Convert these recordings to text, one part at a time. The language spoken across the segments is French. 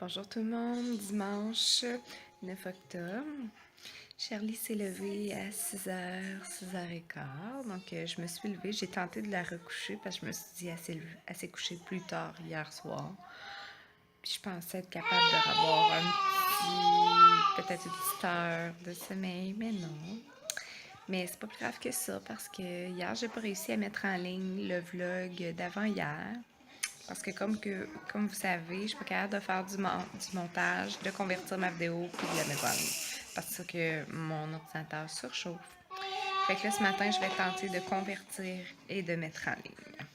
Bonjour tout le monde, dimanche 9 octobre. Charlie s'est levée à 6h, 6h15. Donc, je me suis levée. J'ai tenté de la recoucher parce que je me suis dit elle s'est couchée plus tard hier soir. Puis, je pensais être capable de revoir peut-être une petite heure de sommeil, mais non. Mais c'est pas plus grave que ça parce que hier, j'ai pas réussi à mettre en ligne le vlog d'avant-hier. Parce que comme vous savez, je suis pas capable de faire du montage, de convertir ma vidéo puis de la mettre en ligne. Parce que mon ordinateur surchauffe. Fait que là, ce matin, je vais tenter de convertir et de mettre en ligne.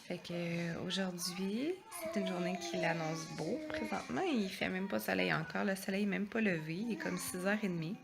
Fait que aujourd'hui, c'est une journée qui l'annonce beau. Présentement, il fait même pas soleil encore. Le soleil n'est même pas levé. Il est comme 6h30.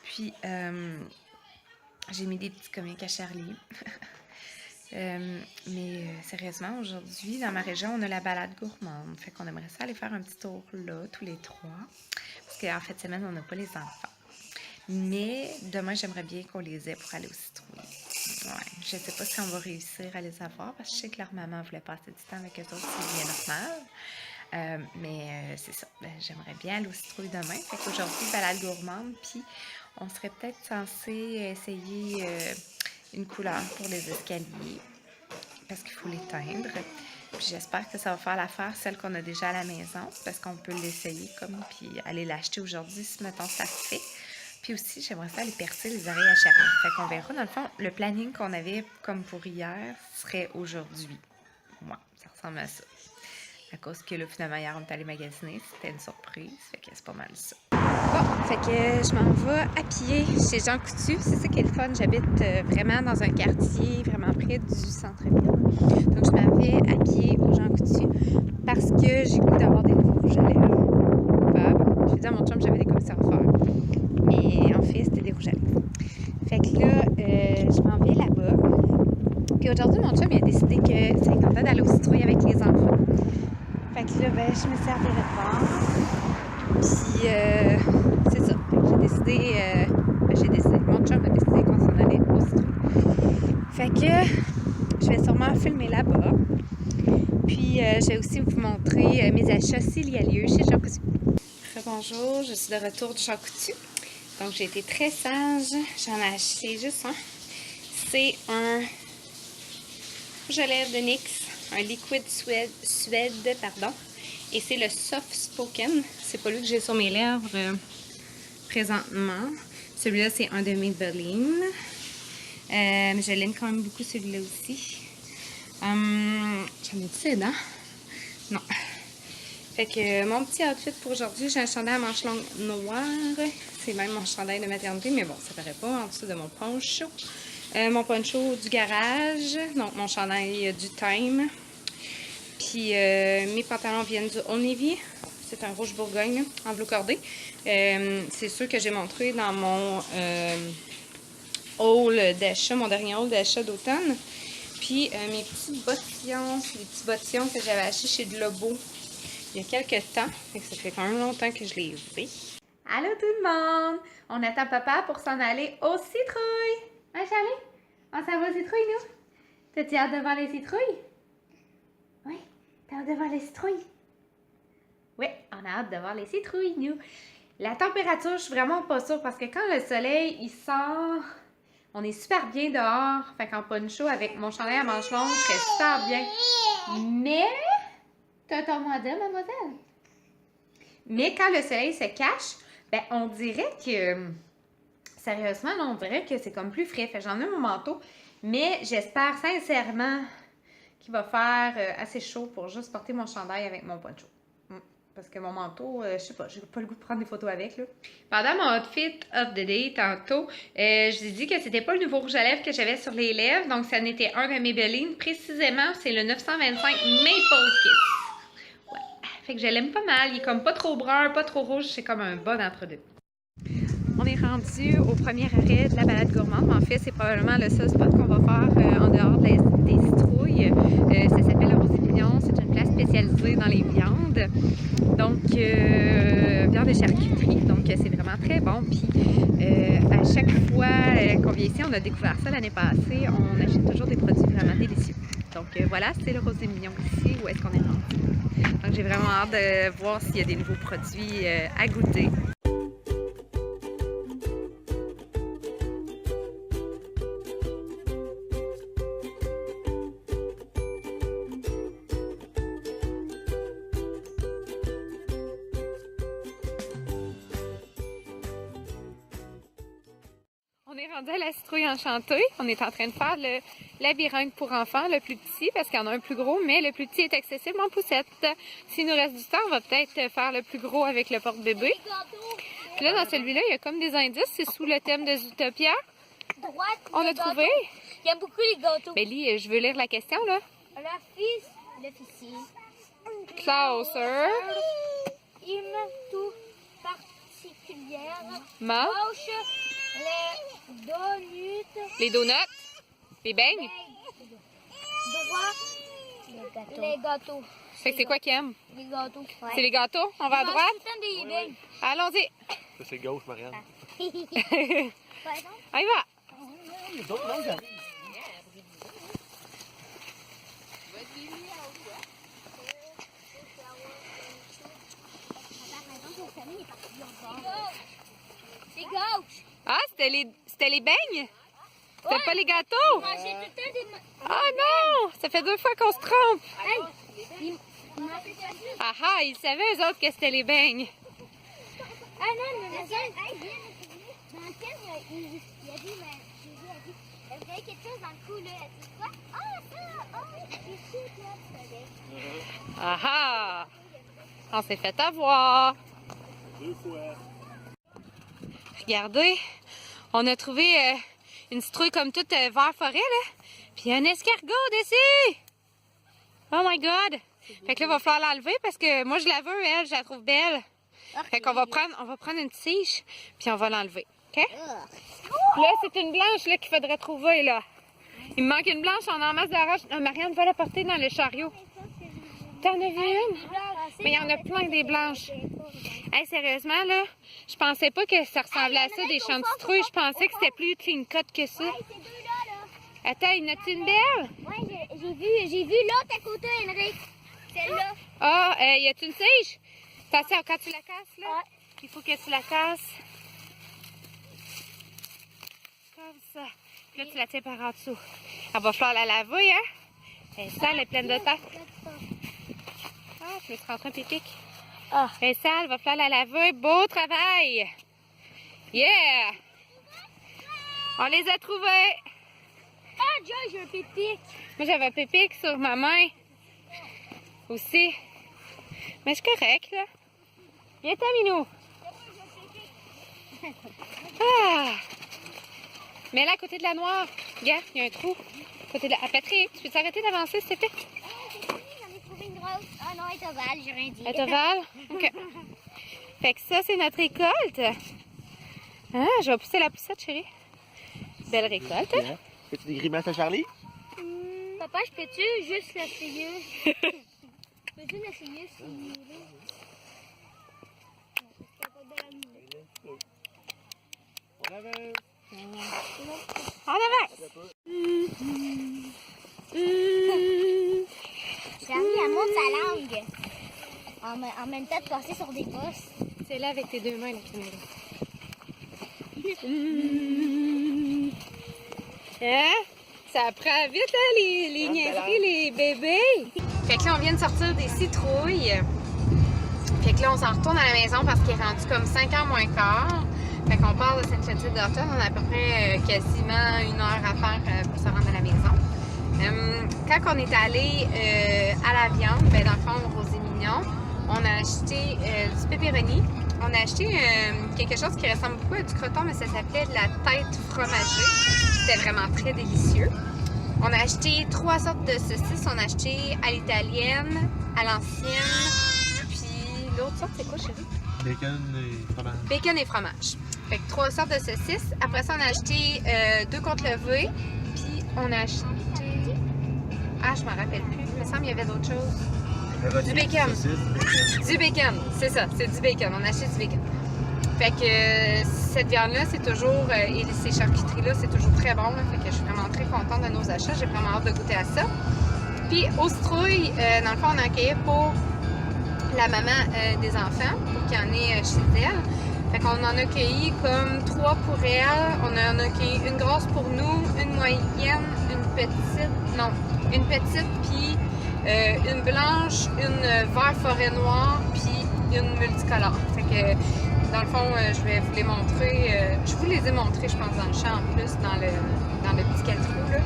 Puis, j'ai mis des petits comics à Charlie. Mais sérieusement, aujourd'hui, dans ma région, on a la balade gourmande. Fait qu'on aimerait ça aller faire un petit tour là, tous les trois. Parce qu'en fin de semaine, on n'a pas les enfants. Mais demain, j'aimerais bien qu'on les ait pour aller au citrouille. Ouais, je ne sais pas si on va réussir à les avoir parce que je sais que leur maman voulait passer du temps avec eux autres, c'est bien normal. Mais c'est ça, j'aimerais bien aller au citrouille demain. Fait qu'aujourd'hui, balade gourmande, puis on serait peut-être censé essayer une couleur pour les escaliers parce qu'il faut les teindre. Puis j'espère que ça va faire l'affaire, celle qu'on a déjà à la maison, parce qu'on peut l'essayer comme, puis aller l'acheter aujourd'hui si mettons ça se fait. Puis aussi, j'aimerais ça aller percer les oreilles à Charlie. Fait qu'on verra. Dans le fond, le planning qu'on avait comme pour hier serait aujourd'hui. Ouais, ça ressemble à ça. À cause que là, finalement, hier, on est allé magasiner. C'était une surprise. Fait que c'est pas mal ça. Bon, fait que je m'en vais à pied chez Jean Coutu. C'est ça qui est le fun. J'habite vraiment dans un quartier vraiment près du centre-ville. Donc, je m'en vais à pied au Jean Coutu parce que j'ai goût d'avoir des nouveaux rouges à lèvres. J'ai dit à mon chum que j'avais des commissaires à faire. Mais en fait, c'était des rouges à lèvres. Fait que là, je m'en vais là-bas. Puis aujourd'hui, mon chum il a décidé que ça tentait d'aller au citrouille avec les enfants. Fait que là, ben, je me servirai de bord. Puis, c'est ça. J'ai décidé, mon chum a décidé qu'on s'en allait au citrouille. Fait que je vais sûrement filmer là-bas. Puis, je vais aussi vous montrer mes achats s'il y a lieu chez Jean Coutu. Bonjour, je suis de retour de Jean Coutu. Donc, j'ai été très sage. J'en ai acheté juste un. C'est un rouge à lèvres de NYX, un liquide suède, pardon. Et c'est le Soft Spoken. C'est pas lui que j'ai sur mes lèvres présentement. Celui-là, c'est un de Maybelline. Mais je l'aime quand même beaucoup, celui-là aussi. J'en ai-tu ses dents? Non. Fait que mon petit outfit pour aujourd'hui, j'ai un chandail à manches longues noires. C'est même mon chandail de maternité, mais bon, ça paraît pas en dessous de mon poncho. Mon poncho du garage, donc mon chandail du Time. Puis mes pantalons viennent du Old Navy. C'est un rouge bourgogne en bleu cordé. C'est ceux que j'ai montré dans mon haul d'achat, mon dernier haul d'achat d'automne. Puis mes petits bottillons, les petits bottillons que j'avais achetés chez De Lobo il y a quelques temps. Ça fait quand même longtemps que je les ai. Allô tout le monde! On attend papa pour s'en aller aux citrouilles! Hein Charlie? On s'en va aux citrouilles, nous? T'as-tu hâte de voir les citrouilles? Oui, t'as hâte de voir les citrouilles? Oui, on a hâte de voir les citrouilles, nous. La température, je suis vraiment pas sûre parce que quand le soleil, il sort, on est super bien dehors. Fait qu'en poncho, avec mon chandail à manches longues, je serais super bien. Mais... T'as ton mot à dire, mademoiselle? Mais quand le soleil se cache, ben on dirait que... Sérieusement, là, on dirait que c'est comme plus frais. Fait j'en ai mon manteau, mais j'espère sincèrement qu'il va faire assez chaud pour juste porter mon chandail avec mon poncho. Parce que mon manteau, je sais pas, j'ai pas le goût de prendre des photos avec, là. Pendant mon outfit of the day, tantôt, je vous ai dit que c'était pas le nouveau rouge à lèvres que j'avais sur les lèvres, donc ça n'était un de Maybelline. Précisément, c'est le 925 Maple Kiss. Ouais, fait que je l'aime pas mal. Il est comme pas trop brun, pas trop rouge, c'est comme un bon entre-deux. On est rendu au premier arrêt de la balade gourmande. En fait, c'est probablement le seul spot qu'on va faire en dehors des citrouilles. Ça s'appelle le Rosé Mignon. C'est une place spécialisée dans les viandes. Donc, viande et charcuterie. Donc, c'est vraiment très bon. Puis, à chaque fois qu'on vient ici, on a découvert ça l'année passée. On achète toujours des produits vraiment délicieux. Donc, voilà, c'est le Rosé Mignon ici. Où est-ce qu'on est rendu? Donc j'ai vraiment hâte de voir s'il y a des nouveaux produits à goûter. On est rendu à la citrouille enchantée. On est en train de faire le labyrinthe pour enfants, le plus petit, parce qu'il y en a un plus gros, mais le plus petit est accessible en poussette. S'il nous reste du temps, on va peut-être faire le plus gros avec le porte-bébé. Puis là, dans celui-là, il y a comme des indices. C'est sous le thème de Zootopia. On a trouvé. Il y a beaucoup les gâteaux. Ben, lis, je veux lire la question, là. L'officier. Closer. Il me tout particulière. Ma. Gauche, les donuts. Les donuts. Les beignes. Droit, les gâteaux. Fait que c'est quoi qu'il aime? Les gâteaux. Ouais. C'est les gâteaux? On va à droite? Des beignes. Allons-y. Ça, c'est gauche, Marianne. On y va. Il y a d'autres langues arrivent. C'est gauche. Ah, c'était les beignes? C'était pas les gâteaux? J'ai tout le temps des... Ah non! Ça fait 2 fois qu'on se trompe. Hey, Ah ah, ils savaient eux autres que c'était les beignes. ah non, mais dans le thème, il a dit, elle voyait quelque chose dans le cou, là. Elle dit quoi? Ah, ça! Ah, c'est chute, là, Ah ah! On s'est fait avoir. 2 fois. Regardez, on a trouvé une citrouille comme toute vert forêt, là. Puis un escargot dessus! Oh my God! Fait que là, il va falloir l'enlever parce que moi, je la veux, elle, je la trouve belle. Fait qu'on va prendre une tige, puis on va l'enlever. OK? Là, c'est une blanche là qu'il faudrait trouver, là. Il me manque une blanche, on en masse de la roche. Non, Marianne va la porter dans le chariot. T'en as vu une? Mais il y en a plein des blanches. Hey, sérieusement, là, je pensais pas que ça ressemblait à ça, des champs de citrouilles. Je pensais que c'était plus clean cut que ça. Attends, il y en a-tu une belle? Ouais, j'ai vu l'autre à côté, Henrik. Celle-là. Ah, y a-tu une tige? Attention, quand tu la casses, là, il faut que tu la casses. Comme ça. Puis là, tu la tiens par en dessous. Elle va falloir la laver, hein? Elle est sale, elle est pleine de terre. Ah, je me suis rentrée un pipic. Ah. Elle est sale, va falloir la laver. Beau travail! Yeah! On les a trouvés! Ah, Joy, j'ai un pépic. Moi, j'avais un pépic sur ma main. Aussi. Mais c'est correct, là. Viens-t'en, Minou. Ah! Mets-la à côté de la noire. Regarde, il y a un trou. À côté de la... Ah, Patrick, tu peux t'arrêter d'avancer, s'il te plaît? J'en ai trouvé une grosse. Ah non, elle est ovale, j'ai rien dit. Elle est ovale? OK. Fait que ça, c'est notre récolte. Ah, je vais pousser la poussette, chérie. Belle récolte, hein? Fais-tu des grimaces à Charlie? Papa, je peux-tu juste l'essayer? Peux-tu l'essayer si... On avance. En avant! Charlie, elle monte sa langue. En même temps de passer sur des bosses. C'est là avec tes 2 mains, la caméra. Hein? Ça prend vite, hein, les niaiseries, les bébés. Fait que là, on vient de sortir des citrouilles. Fait que là, on s'en retourne à la maison parce qu'il est rendu comme 5h moins quart. Fait qu'on part de Sainte-Clotilde-d'Orton. On a à peu près quasiment 1 heure à faire pour se rendre à la maison. Quand on est allé à la viande, ben dans le fond, au Rosé Mignon, on a acheté du pepperoni. On a acheté quelque chose qui ressemble beaucoup à du croton, mais ça s'appelait de la tête fromagée. C'était vraiment très délicieux. On a acheté 3 sortes de saucisses. On a acheté à l'italienne, à l'ancienne, puis l'autre sorte, c'est quoi, chérie? Bacon et fromage. Bacon et fromage. Fait que 3 sortes de saucisses. Après ça, on a acheté 2 côtes levées, puis on a acheté... Ah, je m'en rappelle plus. Il me semble qu'il y avait d'autres choses. Du bacon. Du bacon, c'est ça, c'est du bacon. On a acheté du bacon. Fait que cette viande-là, c'est toujours, et ces charcuteries-là, c'est toujours très bon. Là, fait que je suis vraiment très contente de nos achats. J'ai vraiment hâte de goûter à ça. Puis aux citrouilles, dans le fond, on a accueilli pour la maman des enfants pour qu'il y en ait chez elle. Fait qu'on en a cueilli comme 3 pour elle. On en a cueilli une grosse pour nous, une moyenne, une petite, puis une blanche, une vert forêt noire, puis une multicolore. Fait que dans le fond, je vais vous les montrer. Je vous les ai montrés, je pense, dans le champ en plus, dans le petit 4 roues, là.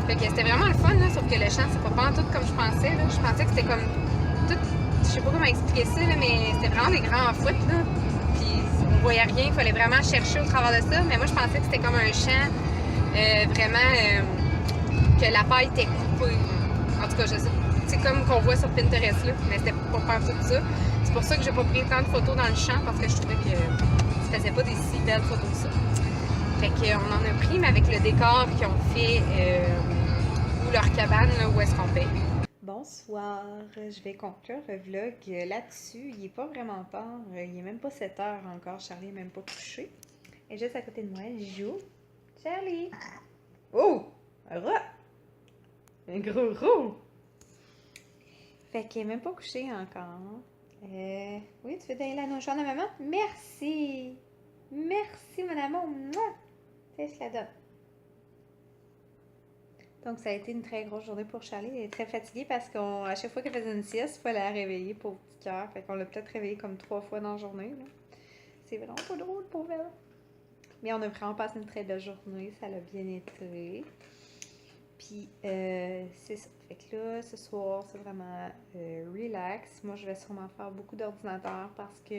Fait que c'était vraiment le fun, là, sauf que le champ, c'est pas tout comme je pensais, là. Je pensais que c'était comme tout, je sais pas comment expliquer ça, là, mais c'était vraiment des grands foot, là. Puis on voyait rien, il fallait vraiment chercher au travers de ça. Mais moi, je pensais que c'était comme un champ vraiment que la paille était coupée. En tout cas, je sais. C'est comme qu'on voit sur Pinterest, là, mais c'était pas tout ça. C'est pour ça que j'ai pas pris tant de photos dans le champ, parce que je trouvais que ça faisait pas des si belles photos que ça. Fait qu'on en a pris, mais avec le décor qu'ils ont fait, ou leur cabane, là, où est-ce qu'on paye. Bonsoir, je vais conclure le vlog là-dessus. Il est pas vraiment tard, il est même pas 7 heures encore. Charlie est même pas couché. Et juste à côté de moi, elle joue. Charlie! Oh! Un rat! Un gros rat! Fait qu'il est même pas couché encore. Oui, tu veux donner la nourriture à maman? Merci! Merci, mon amour! Mouah! Tiens, je la donne. Donc, ça a été une très grosse journée pour Charlie. Elle est très fatiguée parce qu'à chaque fois qu'elle faisait une sieste, il fallait la réveiller pour petit cœur. Fait qu'on l'a peut-être réveillée comme 3 fois dans la journée. C'est vraiment pas drôle pour elle. Mais on a vraiment passé une très belle journée. Ça l'a bien été. Puis, c'est ça. Fait que là, ce soir, c'est vraiment relax. Moi, je vais sûrement faire beaucoup d'ordinateurs parce que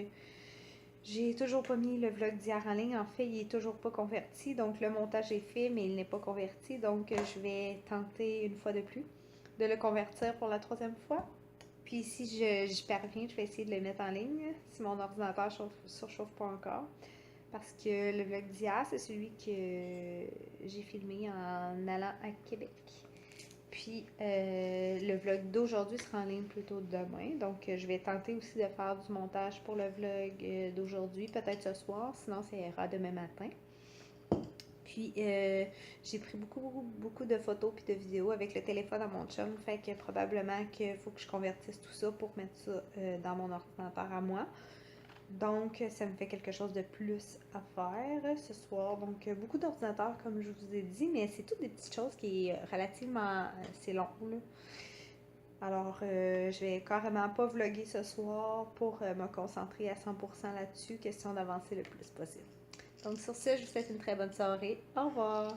j'ai toujours pas mis le vlog d'hier en ligne. En fait, il est toujours pas converti. Donc, le montage est fait, mais il n'est pas converti. Donc, je vais tenter une fois de plus de le convertir pour la 3e fois. Puis, si j'y parviens, je vais essayer de le mettre en ligne si mon ordinateur surchauffe pas encore. Parce que le vlog d'hier, c'est celui que j'ai filmé en allant à Québec. Puis, le vlog d'aujourd'hui sera en ligne plutôt demain. Donc, je vais tenter aussi de faire du montage pour le vlog d'aujourd'hui, peut-être ce soir. Sinon, ça ira demain matin. Puis, j'ai pris beaucoup de photos et de vidéos avec le téléphone à mon chum. Fait que probablement qu'il faut que je convertisse tout ça pour mettre ça dans mon ordinateur à moi. Donc, ça me fait quelque chose de plus à faire ce soir. Donc, beaucoup d'ordinateurs, comme je vous ai dit, mais c'est toutes des petites choses qui est relativement assez long, là. Alors, je vais carrément pas vlogger ce soir pour me concentrer à 100% là-dessus, question d'avancer le plus possible. Donc, sur ce, je vous souhaite une très bonne soirée. Au revoir!